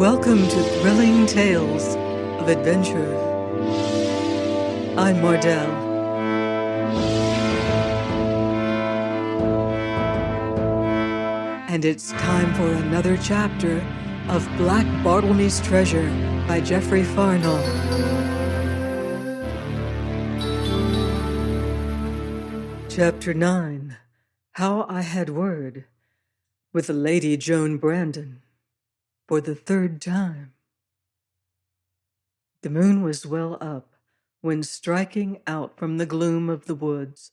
Welcome to Thrilling Tales of Adventure. I'm Mardell. And it's time for another chapter of Black Bartlemys Treasure by Jeffery Farnol. Chapter 9. How I Had Word with Lady Joan Brandon for the third time. The moon was well up when, striking out from the gloom of the woods,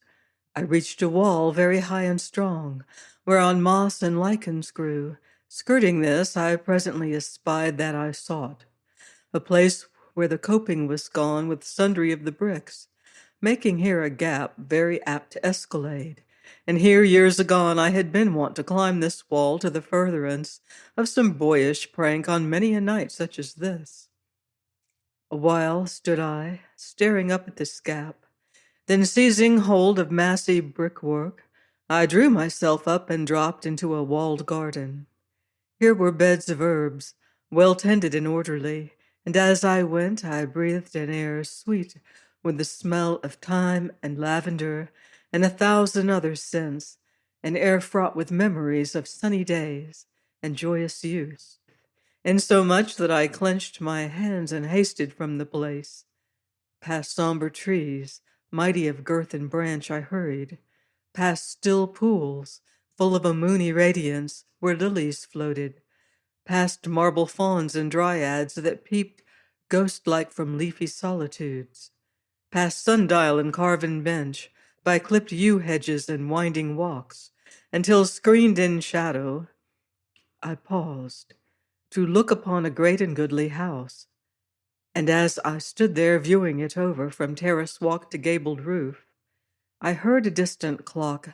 I reached a wall very high and strong, whereon moss and lichens grew. Skirting this, I presently espied that I sought, a place where the coping was gone with sundry of the bricks, making here a gap very apt to escalade. And here years agone I had been wont to climb this wall to the furtherance of some boyish prank on many a night such as this. A while stood I, staring up at this gap. Then, seizing hold of massy brickwork, I drew myself up and dropped into a walled garden. Here were beds of herbs, well tended and orderly, and as I went I breathed an air sweet with the smell of thyme and lavender and 1,000 other scents, an air fraught with memories of sunny days and joyous youth, insomuch that I clenched my hands and hasted from the place. Past somber trees, mighty of girth and branch, I hurried, past still pools, full of a moony radiance, where lilies floated, past marble fawns and dryads that peeped ghost-like from leafy solitudes, past sundial and carven bench, by clipped yew hedges and winding walks, until, screened in shadow, I paused to look upon a great and goodly house. And as I stood there viewing it over from terrace walk to gabled roof, I heard a distant clock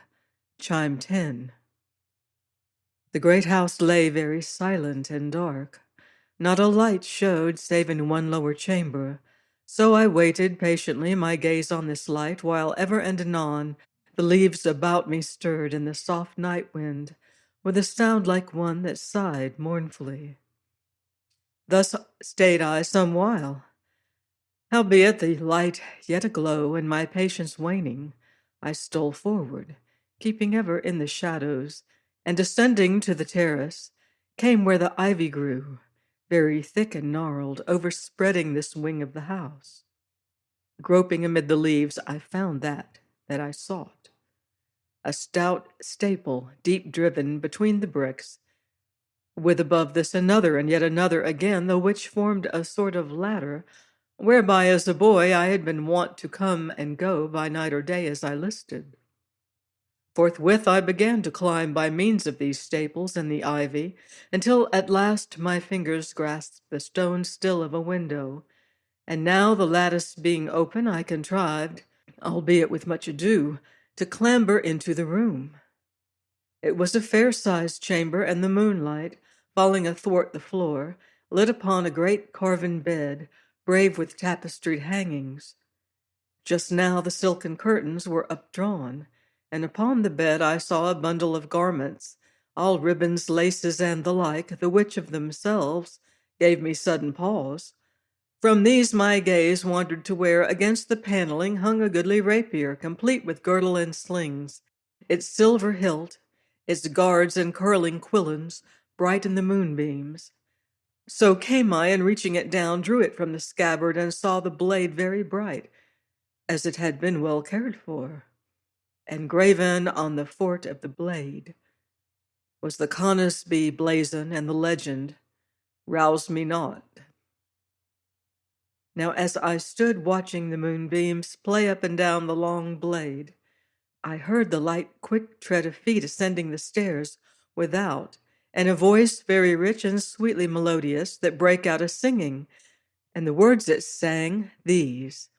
chime 10. The great house lay very silent and dark. Not a light showed save in one lower chamber, so I waited patiently, my gaze on this light, while ever and anon the leaves about me stirred in the soft night wind with a sound like one that sighed mournfully. Thus stayed I some while. Howbeit the light yet aglow, and my patience waning, I stole forward, keeping ever in the shadows, and descending to the terrace, came where the ivy grew, very thick and gnarled, overspreading this wing of the house. Groping amid the leaves, I found that I sought. A stout staple, deep driven between the bricks, with above this another and yet another again, the which formed a sort of ladder, whereby as a boy I had been wont to come and go by night or day as I listed. Forthwith I began to climb by means of these staples and the ivy, until at last my fingers grasped the stone sill of a window, and now the lattice being open, I contrived, albeit with much ado, to clamber into the room. It was a fair-sized chamber, and the moonlight, falling athwart the floor, lit upon a great carven bed, brave with tapestried hangings. Just now the silken curtains were updrawn, and upon the bed I saw a bundle of garments, all ribbons, laces, and the like, the which of themselves gave me sudden pause. From these my gaze wandered to where against the paneling hung a goodly rapier, complete with girdle and slings, its silver hilt, its guards and curling quillons, bright in the moonbeams. So came I, and reaching it down, drew it from the scabbard, and saw the blade very bright, as it had been well cared for. And graven on the fort of the blade was the Conisbee blazon and the legend, "Rouse me not." Now as I stood watching the moonbeams play up and down the long blade, I heard the light, quick tread of feet ascending the stairs without, and a voice very rich and sweetly melodious that brake out a singing, and the words it sang these: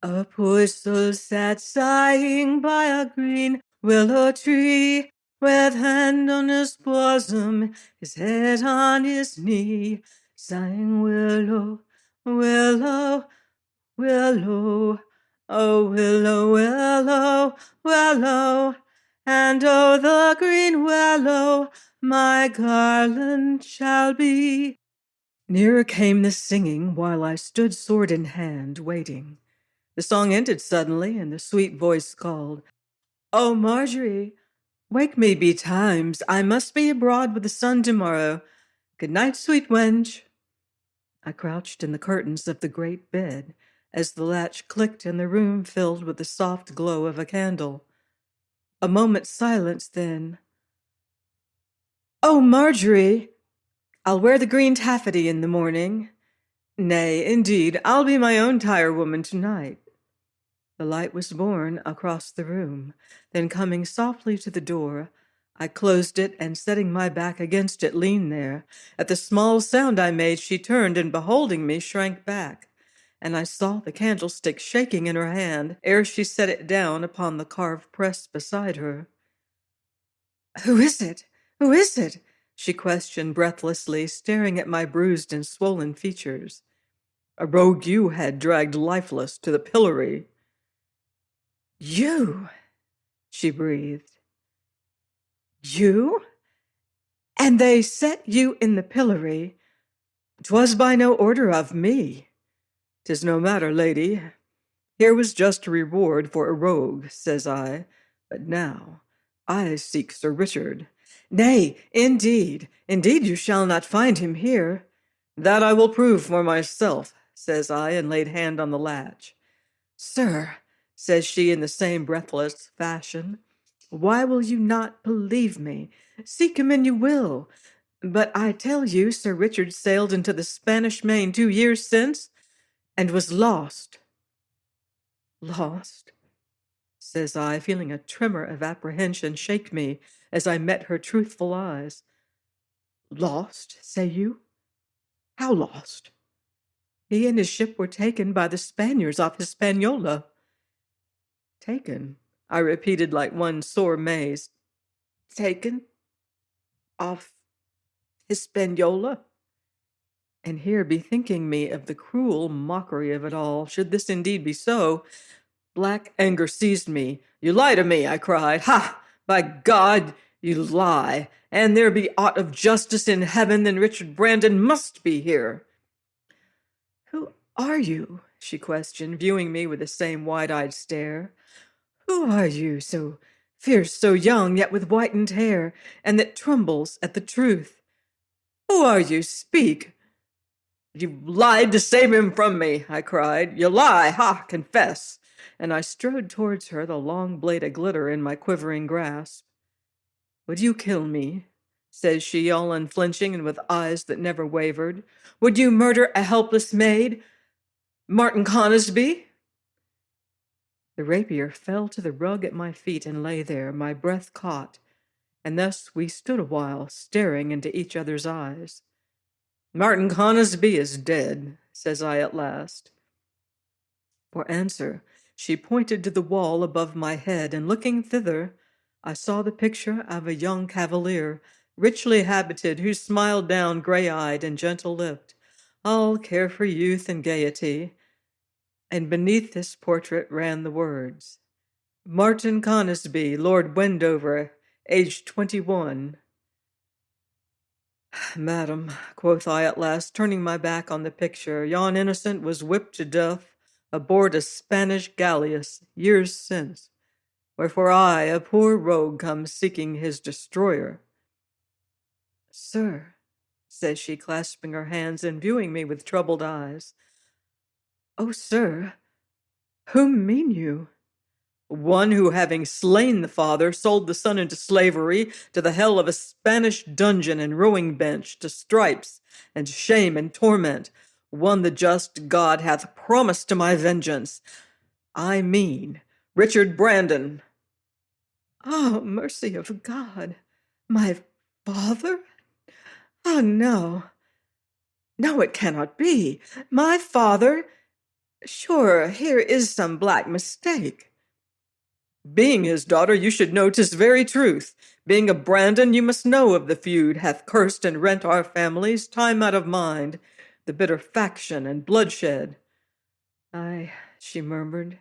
"A poor soul sat sighing by a green willow tree, with hand on his bosom, his head on his knee, sighing, willow, willow, willow, oh willow, willow, willow, and oh the green willow my garland shall be." Nearer came the singing while I stood sword in hand, waiting. The song ended suddenly, and the sweet voice called, "Oh, Marjorie, wake me betimes. I must be abroad with the sun tomorrow. Good night, sweet wench." I crouched in the curtains of the great bed as the latch clicked and the room filled with the soft glow of a candle. A moment's silence, then, "Oh, Marjorie, I'll wear the green taffety in the morning. Nay, indeed, I'll be my own tirewoman tonight." The light was born across the room. Then coming softly to the door, I closed it and setting my back against it leaned there. At the small sound I made, she turned and beholding me shrank back. And I saw the candlestick shaking in her hand ere she set it down upon the carved press beside her. "Who is it? Who is it?" she questioned breathlessly, staring at my bruised and swollen features. "A rogue you had dragged lifeless to the pillory." "You?" she breathed. "You? And they set you in the pillory? 'Twas by no order of me." "'Tis no matter, lady. Here was just a reward for a rogue," says I. "But now I seek Sir Richard." "Nay, indeed you shall not find him here." "That I will prove for myself," says I, and laid hand on the latch. "Sir," says she in the same breathless fashion, "why will you not believe me? Seek him and you will. But I tell you, Sir Richard sailed into the Spanish Main 2 years since, and was lost." "Lost?" says I, feeling a tremor of apprehension shake me as I met her truthful eyes. "Lost, say you? How lost?" "He and his ship were taken by the Spaniards off Hispaniola." "Taken?" I repeated like one sore mazed. "Taken? Off Hispaniola?" And here, bethinking me of the cruel mockery of it all, should this indeed be so, black anger seized me. "You lie to me," I cried. "Ha! By God, you lie! And there be aught of justice in heaven, then Richard Brandon must be here." "Who are you?" she questioned, viewing me with the same wide-eyed stare. "Who are you, so fierce, so young, yet with whitened hair, and that trembles at the truth? Who are you? Speak." "You lied to save him from me," I cried. "You lie! Ha! Confess!" And I strode towards her, the long blade a-glitter in my quivering grasp. "Would you kill me?" says she, all unflinching and with eyes that never wavered. "Would you murder a helpless maid? Martin Conisbee?" The rapier fell to the rug at my feet and lay there, my breath caught, and thus we stood a while, staring into each other's eyes. "Martin Conisbee is dead," says I at last. For answer, she pointed to the wall above my head, and looking thither, I saw the picture of a young cavalier, richly habited, who smiled down gray-eyed and gentle-lipped, all carefree youth and gaiety. And beneath this portrait ran the words, "Martin Conisbee, Lord Wendover, aged 21. "Madam," quoth I at last, turning my back on the picture, "yon innocent was whipped to death aboard a Spanish galleass years since, wherefore I, a poor rogue, come seeking his destroyer." "Sir," says she, clasping her hands and viewing me with troubled eyes, "oh, sir, whom mean you?" "One who, having slain the father, sold the son into slavery, to the hell of a Spanish dungeon and rowing bench, to stripes and shame and torment. One the just God hath promised to my vengeance. I mean Richard Brandon." "Oh, mercy of God! My father? Oh, no. No, it cannot be. My father? Sure, here is some black mistake." "Being his daughter, you should know 'tis very truth. Being a Brandon, you must know of the feud hath cursed and rent our families time out of mind, the bitter faction and bloodshed." "Aye," she murmured,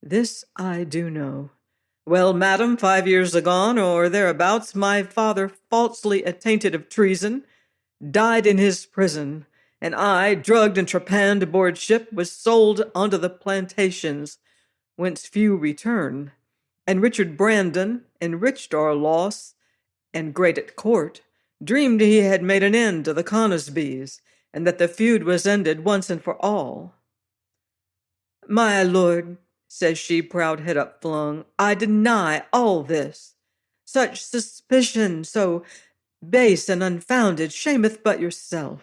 "this I do know." "Well, madam, 5 years agone, or thereabouts, my father, falsely attainted of treason, died in his prison, and I, drugged and trepanned aboard ship, was sold onto the plantations, whence few return. And Richard Brandon, enriched our loss, and great at court, dreamed he had made an end to the Conisbes, and that the feud was ended once and for all. My lord, says she, proud head upflung, I deny all this. Such suspicion, so base and unfounded, shameth but yourself.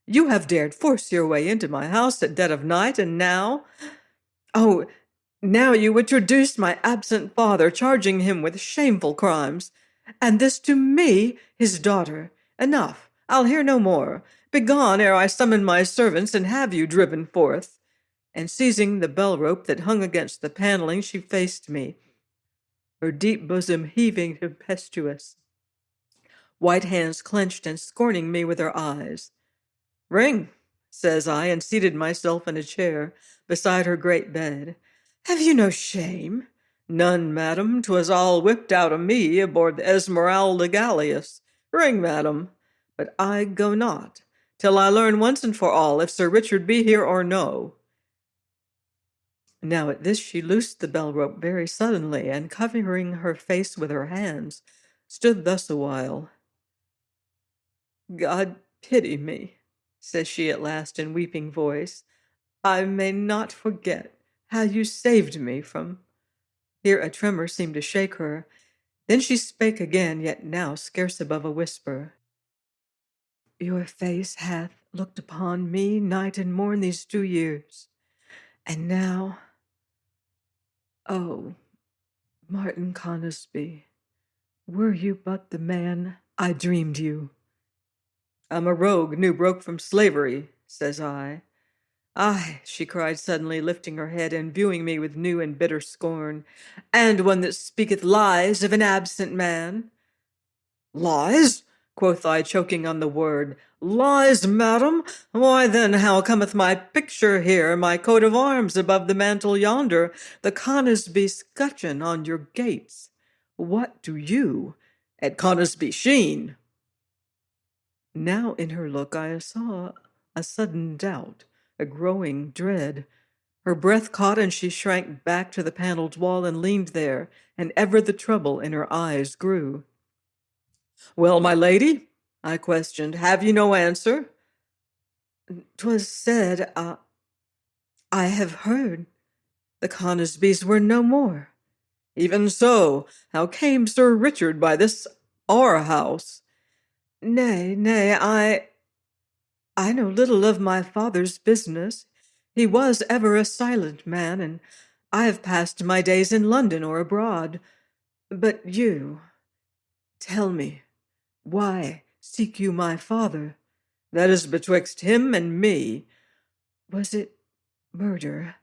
You have dared force your way into my house at dead of night, and now, oh, now you introduce my absent father, charging him with shameful crimes, and this to me, his daughter. Enough, I'll hear no more. Begone ere I summon my servants and have you driven forth. And seizing the bell rope that hung against the paneling, she faced me, her deep bosom heaving tempestuous, white hands clenched and scorning me with her eyes. Ring, says I, and seated myself in a chair beside her great bed. Have you no shame? None, madam. 'Twas all whipped out of me aboard the Esmeralda galleass. Ring, madam. But I go not, till I learn once and for all if Sir Richard be here or no. Now at this she loosed the bell rope very suddenly, and covering her face with her hands, stood thus awhile. God pity me, says she at last in weeping voice. I may not forget how you saved me from... Here a tremor seemed to shake her. Then she spake again, yet now scarce above a whisper. Your face hath looked upon me night and morn these 2 years, and now, oh, Martin Conisbee, were you but the man I dreamed you. I'm a rogue new broke from slavery, says I. Ay, she cried suddenly, lifting her head and viewing me with new and bitter scorn, and one that speaketh lies of an absent man. Lies? Quoth I, choking on the word. Lies, madam? Why then how cometh my picture here, my coat of arms above the mantel yonder, the Conisbee scutcheon on your gates? What do you at Conisbee Sheen? Now in her look I saw a sudden doubt, a growing dread. Her breath caught, and she shrank back to the paneled wall and leaned there, and ever the trouble in her eyes grew. Well, my lady, I questioned, have you no answer? 'Twas said, I have heard the Conisbees were no more. Even so, how came Sir Richard by this our house? Nay, I know little of my father's business. He was ever a silent man, and I have passed my days in London or abroad. But you, tell me, why seek you my father? That is betwixt him and me. Was it murder?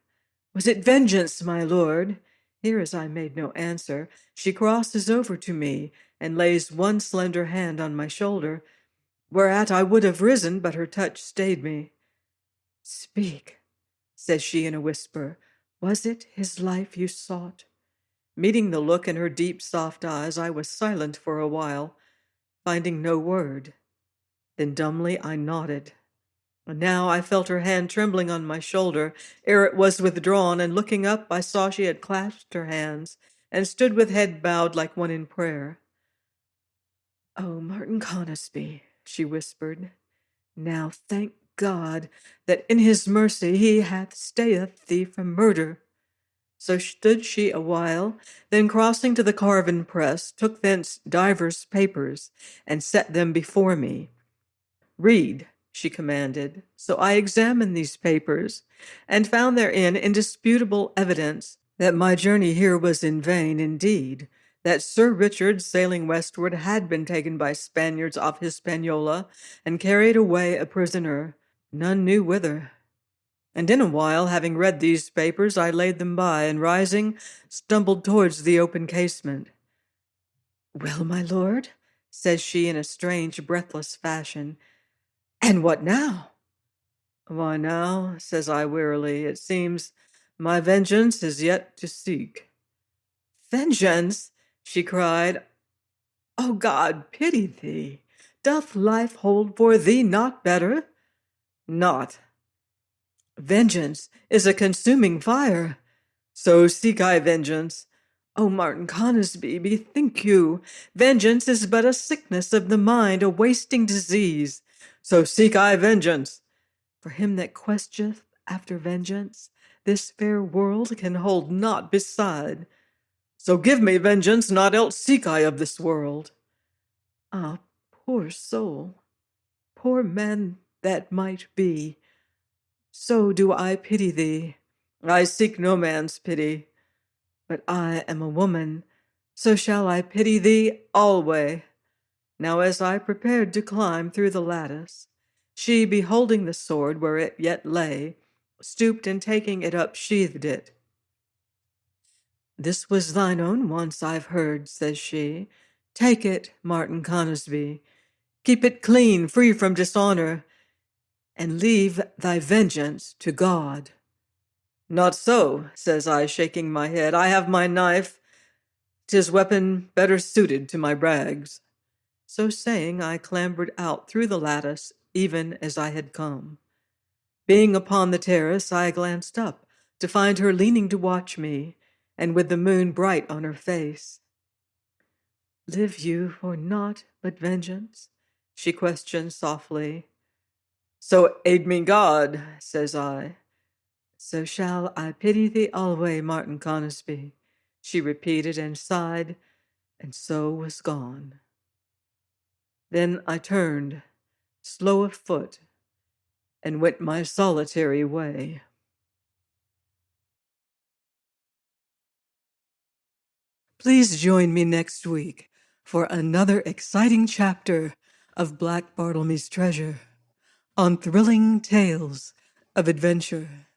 Was it vengeance, my lord? Here, as I made no answer, she crosses over to me and lays one slender hand on my shoulder, whereat I would have risen, but her touch stayed me. Speak, says she in a whisper. Was it his life you sought? Meeting the look in her deep, soft eyes, I was silent for a while, finding no word. Then dumbly I nodded. And now I felt her hand trembling on my shoulder ere it was withdrawn, and looking up I saw she had clasped her hands and stood with head bowed like one in prayer. Oh, Martin Conisbee, she whispered, now thank God that in his mercy he hath stayeth thee from murder. So stood she a while, then crossing to the carven press, took thence divers papers, and set them before me. Read, she commanded. So I examined these papers, and found therein indisputable evidence that my journey here was in vain indeed, that Sir Richard, sailing westward, had been taken by Spaniards off Hispaniola, and carried away a prisoner, none knew whither. And in a while, having read these papers, I laid them by, and rising, stumbled towards the open casement. Well, my lord, says she in a strange, breathless fashion, and what now? Why now, says I wearily, it seems my vengeance is yet to seek. Vengeance, she cried. O God, pity thee! Doth life hold for thee not better? not. Vengeance is a consuming fire. So seek I vengeance. O Martin Conisbee, bethink you, vengeance is but a sickness of the mind, a wasting disease. So seek I vengeance. For him that questeth after vengeance, this fair world can hold naught beside. So give me vengeance, naught else seek I of this world. Ah, poor soul, poor man that might be, so do I pity thee. I seek no man's pity, but I am a woman, so shall I pity thee alway. Now as I prepared to climb through the lattice, she, beholding the sword where it yet lay, stooped and taking it up sheathed it. This was thine own once, I've heard, says she. Take it, Martin Conisbee. Keep it clean, free from dishonor, and leave thy vengeance to God. Not so, says I, shaking my head. I have my knife. 'Tis weapon better suited to my brags. So saying, I clambered out through the lattice, even as I had come. Being upon the terrace, I glanced up to find her leaning to watch me, and with the moon bright on her face. Live you for naught but vengeance? She questioned softly. So aid me God, says I. So shall I pity thee alway, Martin Conisbee, she repeated and sighed, and so was gone. Then I turned, slow of foot, and went my solitary way. Please join me next week for another exciting chapter of Black Bartlemy's Treasure on Thrilling Tales of Adventure.